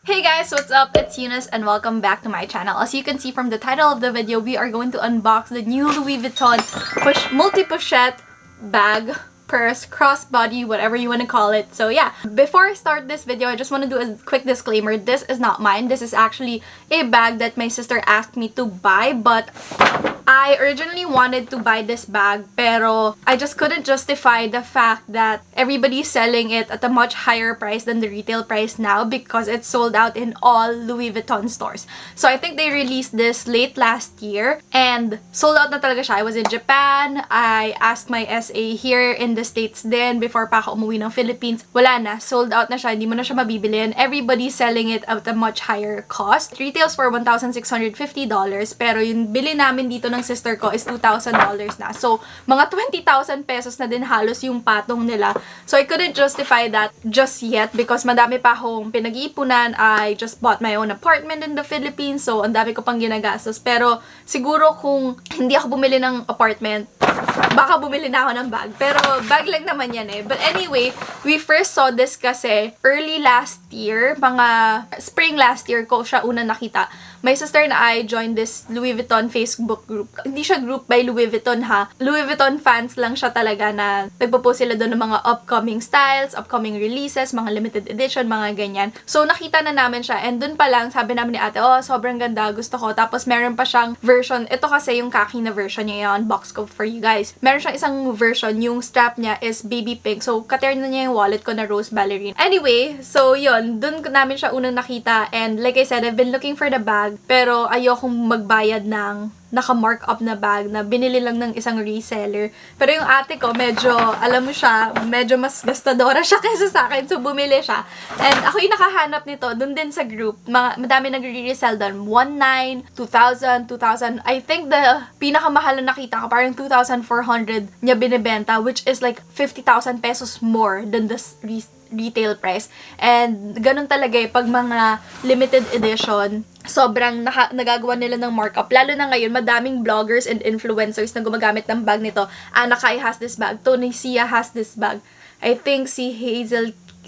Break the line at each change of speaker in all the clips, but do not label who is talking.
Hey guys, what's up? It's Eunice and welcome back to my channel. As you can see from the title of the video, we are going to unbox the new Louis Vuitton Multipochette bag, purse, crossbody, whatever you want to call it. So yeah, before I start this video, I just want to do a quick disclaimer. This is not mine. This is actually a bag that my sister asked me to buy, but I originally wanted to buy this bag, pero I just couldn't justify the fact that everybody's selling it at a much higher price than the retail price now because it's sold out in all Louis Vuitton stores. So I think they released this late last year and sold out na talaga siya. I was in Japan, I asked my SA here in the States din before pa ako umuwi ng Philippines. Wala na, sold out na siya, hindi mo na siya mabibili and everybody's selling it at a much higher cost. Retails for $1,650, pero yung bili namin dito ng sister ko is $2,000 na. So, mga 20,000 pesos na din halos yung patong nila. So, I couldn't justify that just yet because madami pa akong pinag-iipunan. I just bought my own apartment in the Philippines. So, ang dami ko pang ginagastos. Pero, siguro kung hindi ako bumili ng apartment, baka bumili na ako ng bag. Pero, bag lang naman yan eh. But anyway, we first saw this kasi early last year, mga spring last year ko siya una nakita. My sister and I joined this Louis Vuitton Facebook group. Hindi siya group by Louis Vuitton ha. Louis Vuitton fans lang siya talaga na nagpo-post sila doon ng mga upcoming styles, upcoming releases, mga limited edition, mga ganyan. So, nakita na namin siya. And doon pa lang, sabi namin ni ate, oh, sobrang ganda, gusto ko. Tapos, meron pa siyang version. Ito kasi yung khaki na version niya, yung unbox ko for you guys. Meron siyang isang version, yung strap niya is baby pink. So, katerin na niya yung wallet ko na rose ballerina. Anyway, so yun, doon namin siya unang nakita. And like I said, I've been looking for the bag. Pero ayokong magbayad ng naka-markup na bag na binili lang ng isang reseller. Pero yung ate ko, medyo, alam mo siya, medyo mas gastadora siya kaysa sa akin. So, bumili siya. And ako yung nakahanap nito, dun din sa group. Madami nagre-resell doon. 1,900, 2,000, 2,000. I think the pinakamahal na nakita ko, parang 2,400 niya binibenta, which is like 50,000 pesos more than the retail price. And ganun talaga eh, pag mga limited edition, sobrang nagagawa nila ng markup. Lalo na ngayon, madaming bloggers and influencers na gumagamit ng bag nito. Anna Kai has this bag. Tony Sia has this bag. I think si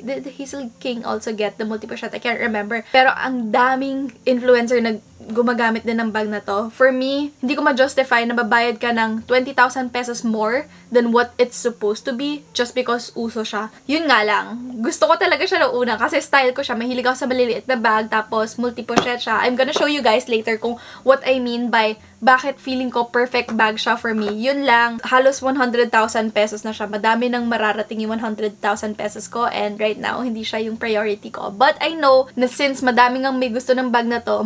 did Hazel King also get the Multipochette? I can't remember. Pero ang daming influencer na gumagamit din ng bag na to. For me, hindi ko ma-justify na babayad ka ng 20,000 pesos more than what it's supposed to be just because uso siya. Yun nga lang. Gusto ko talaga siya noong una kasi style ko siya. Mahilig ako sa maliliit na bag tapos multipochette siya. I'm gonna show you guys later kung what I mean by bakit feeling ko perfect bag siya for me. Yun lang. Halos 100,000 pesos na siya. Madami nang mararating yung 100,000 pesos ko and right now, hindi siya yung priority ko. But I know na since madami nang may gusto ng bag na to,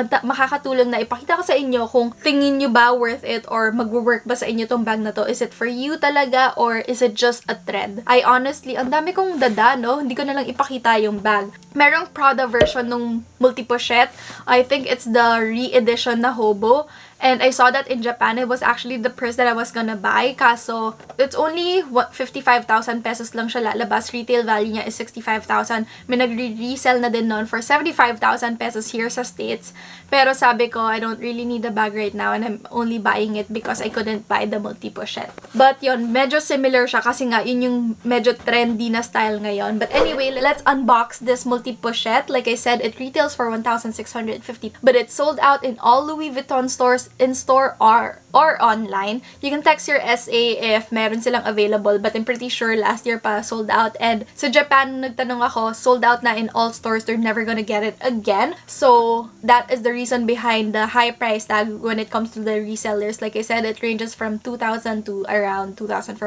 makakatulong na ipakita ko sa inyo kung tingin nyo ba worth it or mag-work ba sa inyo tong bag na to. Is it for you talaga or is it just a trend? I honestly, ang dami kong dada, no? Hindi ko na lang ipakita yung bag. Merong Prada version nung Multipochette. I think it's the re-edition na Hobo. And I saw that in Japan. It was actually the purse that I was gonna buy. Kaso, it's only 55,000 pesos lang siya lalabas. Retail value niya is 65,000. May nagre-resell na din nun for 75,000 pesos here sa States. Pero sabi ko, I don't really need the bag right now and I'm only buying it because I couldn't buy the Multipochette. But yun, medyo similar siya kasi nga yun yung medyo trendy na style ngayon. But anyway, let's unbox this Multipochette. Like I said, it retails for $1,650. But it's sold out in all Louis Vuitton stores, in-store or online. You can text your SA if meron silang available, but I'm pretty sure last year pa sold out. And sa Japan, nagtanong ako, sold out na in all stores. They're never gonna get it again. So, that is the reason behind the high price tag when it comes to the resellers. Like I said, it ranges from $2,000 to around $2,400,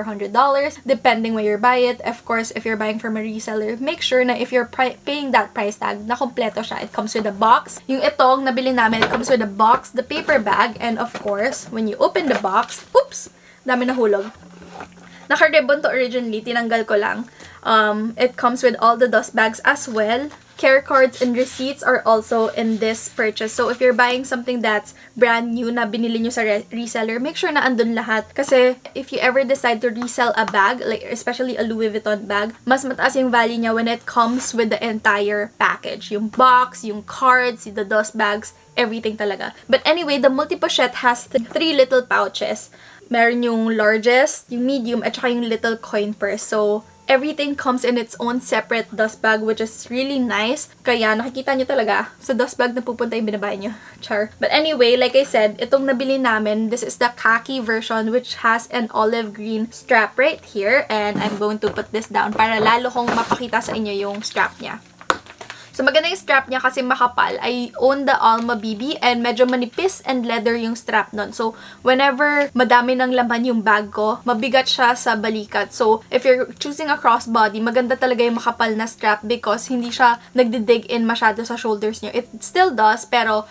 depending where you buy it. Of course, if you're buying from a reseller, make sure na if you're paying that price tag, na kompleto siya. It comes with a box. Yung itong nabili namin, it comes with a box, the paper bag, and of course, when you open the box, oops, dami nahulog. Naka-ribbon to originally, tinanggal ko lang. It comes with all the dust bags as well. Care cards and receipts are also in this purchase. So, if you're buying something that's brand new na binili nyo sa reseller, make sure na andun lahat. Kasi, if you ever decide to resell a bag, like especially a Louis Vuitton bag, mas mataas yung value niya when it comes with the entire package. Yung box, yung cards, the dust bags, everything talaga. But anyway, the Multipochette has 3 little pouches. Meron yung largest, yung medium, at saka yung little coin purse. So, everything comes in its own separate dust bag, which is really nice. Kaya nakikita nyo talaga sa dust bag na pupunta yung binabay nyo. Char. But anyway, like I said, itong nabili namin, this is the khaki version which has an olive green strap right here. And I'm going to put this down para lalo kong mapakita sa inyo yung strap niya. So, maganda yung strap niya kasi makapal. I own the Alma BB and medyo manipis and leather yung strap nun. So, whenever madami ng laman yung bag ko, mabigat siya sa balikat. So, if you're choosing a crossbody, maganda talaga yung makapal na strap because hindi siya nagdi-dig in masyado sa shoulders niyo. It still does, pero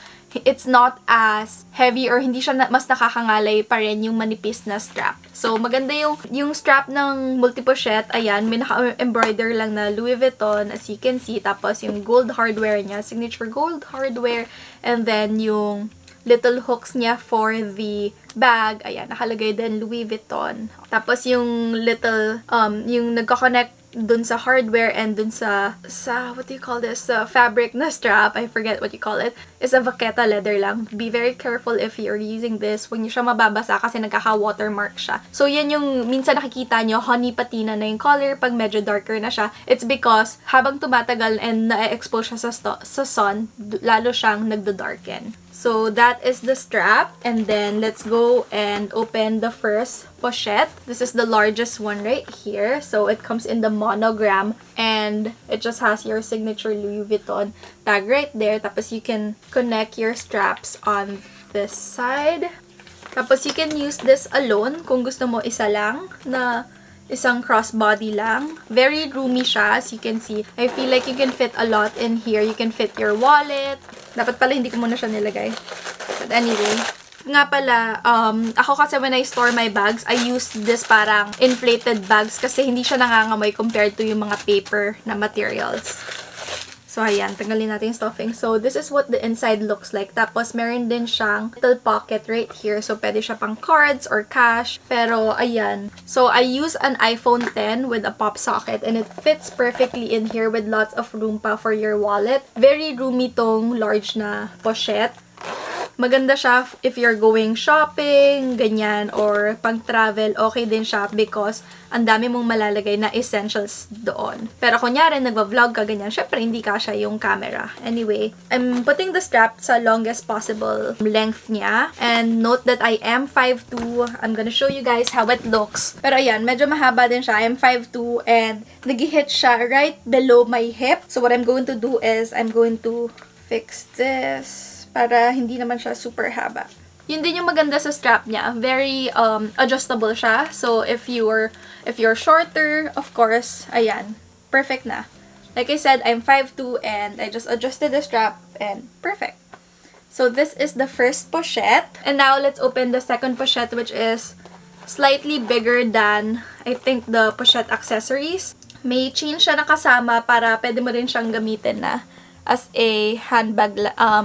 it's not as heavy or hindi siya mas nakakangalay pa rin yung manipis na strap. So, maganda yung strap ng Multipochette. Ayan, may naka-embroider lang na Louis Vuitton, as you can see. Tapos, yung gold hardware niya, signature gold hardware. And then, yung little hooks niya for the bag. Ayan, nakalagay din Louis Vuitton. Tapos, yung little, yung nagko-connect dun sa hardware and dun sa what do you call this? Fabric na strap, I forget what you call it, is a vaqueta leather lang. Be very careful if you're using this. Huwag niyo siya mababasa kasi nagkaka-watermark siya. So, yan yung minsan nakikita nyo, honey patina na yung color pag medyo darker na siya. It's because habang tumatagal and na-expose siya sa sun, lalo siyang nagdo-darken. So, that is the strap. And then, let's go and open the first pochette. This is the largest one right here. So, it comes in the monogram. And it just has your signature Louis Vuitton tag right there. Tapos, you can connect your straps on this side. Tapos, you can use this alone kung gusto mo isa lang na isang crossbody lang. Very roomy siya, as you can see. I feel like you can fit a lot in here. You can fit your wallet. Dapat pala hindi ko muna siya nilagay. But anyway, nga pala, ako kasi when I store my bags, I use this parang inflated bags kasi hindi siya nangangamoy compared to yung mga paper na materials. So, ayan, tanggalin natin yung stuffing. So, this is what the inside looks like. Tapos, meron din siyang little pocket right here. So, pwede siya pang cards or cash. Pero, ayan. So, I use an iPhone 10 with a pop socket and it fits perfectly in here with lots of room pa for your wallet. Very roomy tong large na pochette. Maganda siya if you're going shopping, ganyan, or pag-travel, okay din siya because ang dami mong malalagay na essentials doon. Pero kunyari, nagva-vlog ka, ganyan, syempre hindi kasha yung camera. Anyway, I'm putting the strap sa longest possible length niya. And note that I am 5'2". I'm gonna show you guys how it looks. Pero ayan, medyo mahaba din siya. I'm 5'2", and nag-hit siya right below my hip. So what I'm going to do is, I'm going to fix this para hindi naman siya super haba. Yun din yung maganda sa strap niya. Very adjustable siya. So if you're shorter, of course, ayan, perfect na. Like I said, I'm 5'2", and I just adjusted the strap and perfect. So this is the first pochette. And now let's open the second pochette, which is slightly bigger than, I think, the pochette accessories. May chain siya nakasama para pwede mo rin siyang gamitin na as a handbag,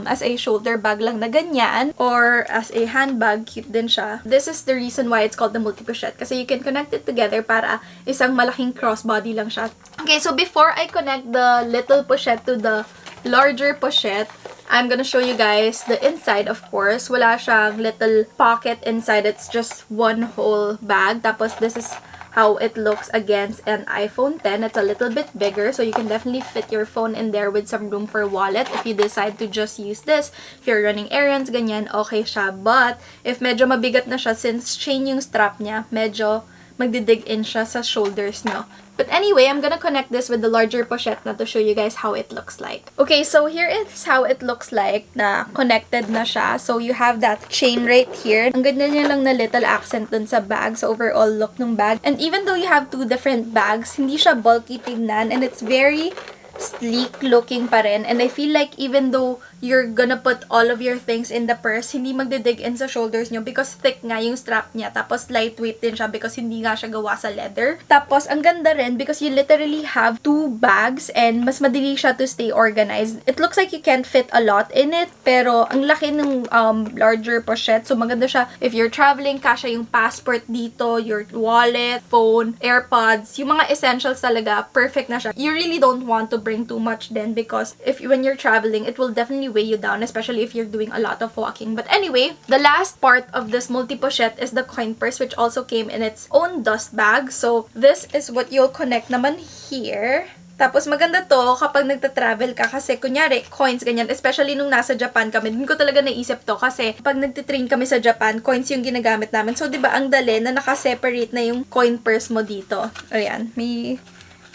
as a shoulder bag lang na ganyan, or as a handbag, cute din siya. This is the reason why it's called the Multipochette, kasi you can connect it together para isang malaking crossbody lang siya. Okay, so before I connect the little pochette to the larger pochette, I'm gonna show you guys the inside, of course. Wala siyang little pocket inside, it's just one whole bag. Tapos this is how it looks against an iPhone 10. It's a little bit bigger, so you can definitely fit your phone in there with some room for wallet. If you decide to just use this, if you're running errands, ganyan, okay siya. But, if medyo mabigat na siya, since chain yung strap niya, medyo magdidig in siya sa shoulders nyo. But anyway, I'm gonna connect this with the larger pochette na to show you guys how it looks like. Okay, so here is how it looks like na connected na siya. So you have that chain right here. Ang ganda niya lang na little accent dun sa bag, sa overall look ng bag. And even though you have two different bags, hindi siya bulky tignan, and it's very sleek looking pa rin. And I feel like even though you're gonna put all of your things in the purse, hindi magdidig in sa shoulders nyo because thick nga yung strap niya. Tapos lightweight din siya because hindi nga siya gawa sa leather. Tapos ang ganda rin because you literally have two bags and mas madali siya to stay organized. It looks like you can't fit a lot in it, pero ang laki ng larger pochette. So maganda siya if you're traveling, kasha yung passport dito, your wallet, phone, AirPods, yung mga essentials talaga, perfect na siya. You really don't want to bring too much then because when you're traveling, it will definitely weigh you down, especially if you're doing a lot of walking. But anyway, the last part of this multi-pochette is the coin purse, which also came in its own dust bag. So this is what you'll connect naman here. Tapos maganda to kapag nagta-travel ka kasi kunyari, coins ganyan, especially nung nasa Japan kami, din ko talaga naisip to kasi pag nagtitrain kami sa Japan, coins yung ginagamit namin. So, di ba ang dali na naka-separate na yung coin purse mo dito. Ayan, may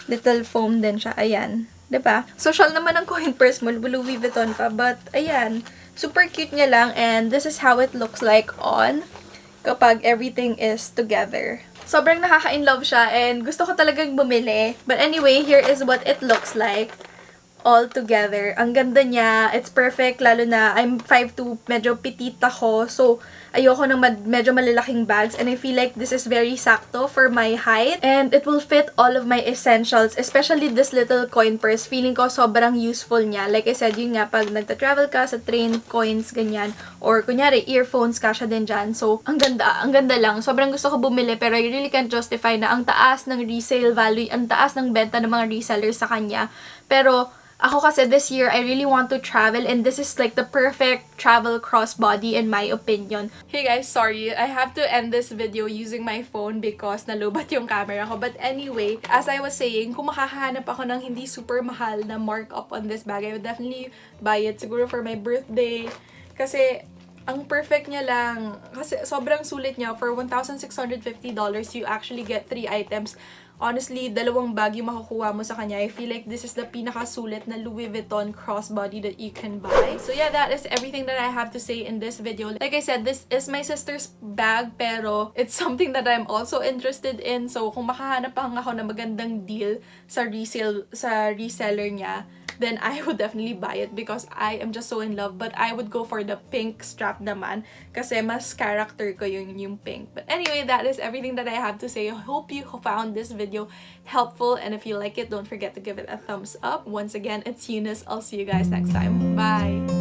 little foam din siya. Ayan, di ba? Social naman ang coin purse mo, Louis Vuitton pa, but ayan, super cute niya lang and this is how it looks like on kapag everything is together. Sobrang nakaka-inlove siya and gusto ko talagang bumili. But anyway, here is what it looks like all together. Ang ganda niya. It's perfect. Lalo na I'm 5'2", medyo petite ako. So, ayoko ng medyo malalaking bags. And I feel like this is very sakto for my height. And it will fit all of my essentials. Especially this little coin purse. Feeling ko sobrang useful niya. Like I said, yun nga, pag nagta-travel ka sa train, coins, ganyan. Or kunyari, earphones, kasha din dyan. So, ang ganda lang. Sobrang gusto ko bumili pero I really can't justify na ang taas ng resale value, ang taas ng benta ng mga resellers sa kanya. Pero, ako kasi this year, I really want to travel and this is like the perfect travel crossbody in my opinion. Hey guys, sorry. I have to end this video using my phone because nalubat yung camera ko. But anyway, as I was saying, kung makakahanap ako ng hindi super mahal na markup on this bag, I would definitely buy it siguro for my birthday. Kasi ang perfect niya lang. Kasi sobrang sulit niya. For $1,650, you actually get 3 items. Honestly, 2 bag yung makukuha mo sa kanya. I feel like this is the pinakasulit na Louis Vuitton crossbody that you can buy. So yeah, that is everything that I have to say in this video. Like I said, this is my sister's bag, pero it's something that I'm also interested in. So kung makahanap pa ako ng magandang deal sa reseller niya, then I would definitely buy it because I am just so in love. But I would go for the pink strap naman kasi mas character ko yung pink. But anyway, that is everything that I have to say. I hope you found this video helpful, and if you like it, don't forget to give it a thumbs up. Once again, it's Eunice. I'll see you guys next time. Bye!